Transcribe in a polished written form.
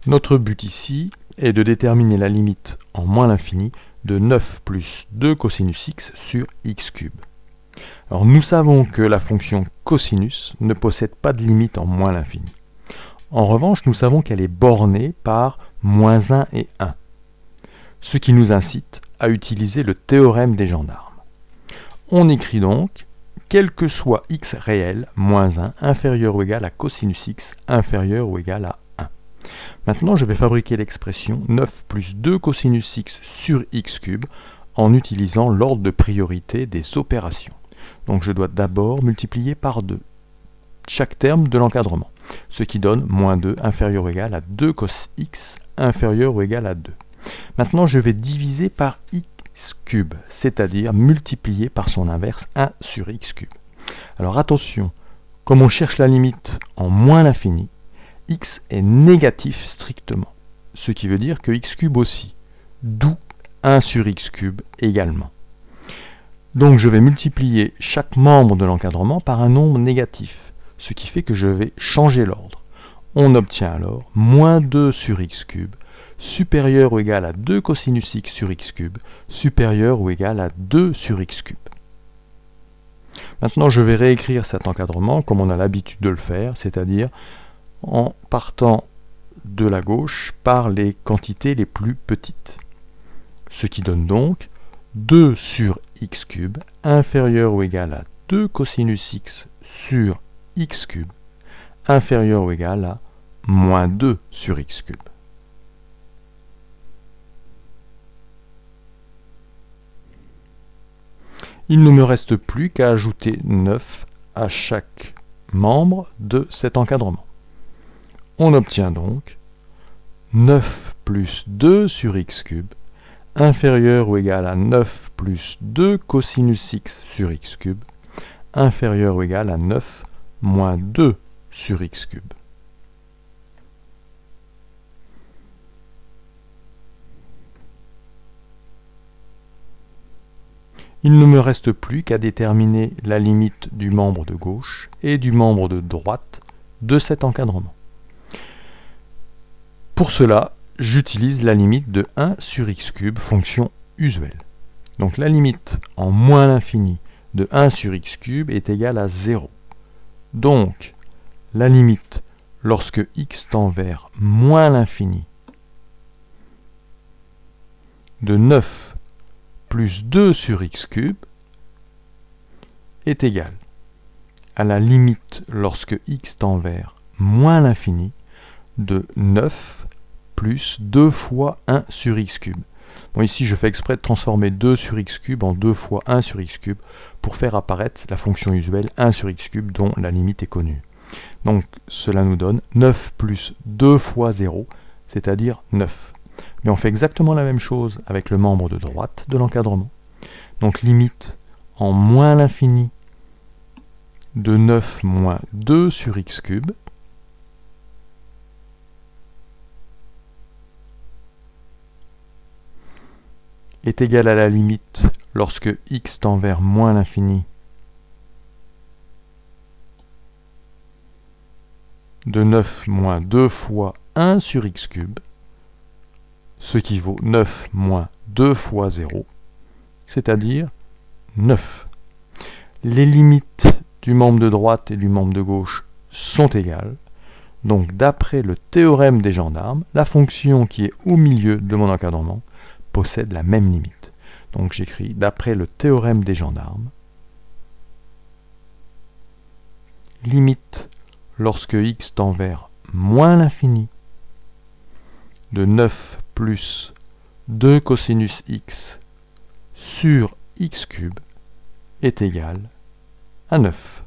Notre but ici est de déterminer la limite en moins l'infini de 9 plus 2 cosinus x sur x cube. Alors nous savons que la fonction cosinus ne possède pas de limite en moins l'infini. En revanche, nous savons qu'elle est bornée par moins 1 et 1, ce qui nous incite à utiliser le théorème des gendarmes. On écrit donc, quel que soit x réel, moins 1 inférieur ou égal à cosinus x inférieur ou égal à 1. Maintenant, je vais fabriquer l'expression 9 plus 2 cosinus x sur x cube en utilisant l'ordre de priorité des opérations. Donc je dois d'abord multiplier par 2 chaque terme de l'encadrement, ce qui donne moins 2 inférieur ou égal à 2 cos x inférieur ou égal à 2. Maintenant, je vais diviser par x cube, c'est-à-dire multiplier par son inverse 1 sur x cube. Alors attention, comme on cherche la limite en moins l'infini, x est négatif strictement, ce qui veut dire que x cube aussi, d'où 1 sur x cube également. Donc je vais multiplier chaque membre de l'encadrement par un nombre négatif, ce qui fait que je vais changer l'ordre. On obtient alors moins 2 sur x cube, supérieur ou égal à 2 cosinus x sur x cube, supérieur ou égal à 2 sur x cube. Maintenant je vais réécrire cet encadrement comme on a l'habitude de le faire, c'est-à-dire en partant de la gauche par les quantités les plus petites. Ce qui donne donc 2 sur x cube inférieur ou égal à 2 cosinus x sur x cube inférieur ou égal à moins 2 sur x cube. Il ne me reste plus qu'à ajouter 9 à chaque membre de cet encadrement. On obtient donc 9 plus 2 sur x cube inférieur ou égal à 9 plus 2 cosinus x sur x cube inférieur ou égal à 9 moins 2 sur x cube. Il ne me reste plus qu'à déterminer la limite du membre de gauche et du membre de droite de cet encadrement. Pour cela, j'utilise la limite de 1 sur x cube, fonction usuelle. Donc la limite en moins l'infini de 1 sur x cube est égale à 0. Donc la limite lorsque x tend vers moins l'infini de 9 plus 2 sur x cube est égale à la limite lorsque x tend vers moins l'infini de 9 plus 2 fois 1 sur x cube. Bon, ici, je fais exprès de transformer 2 sur x cube en 2 fois 1 sur x cube pour faire apparaître la fonction usuelle 1 sur x cube dont la limite est connue. Donc, cela nous donne 9 plus 2 fois 0, c'est-à-dire 9. Mais on fait exactement la même chose avec le membre de droite de l'encadrement. Donc, limite en moins l'infini de 9 moins 2 sur x cube est égale à la limite lorsque x tend vers moins l'infini de 9 moins 2 fois 1 sur x cube, ce qui vaut 9 moins 2 fois 0, c'est-à-dire 9. Les limites du membre de droite et du membre de gauche sont égales. Donc d'après le théorème des gendarmes, la fonction qui est au milieu de mon encadrement possède la même limite. Donc j'écris d'après le théorème des gendarmes, limite lorsque x tend vers moins l'infini de 9 plus 2 cosinus x sur x cube est égale à 9.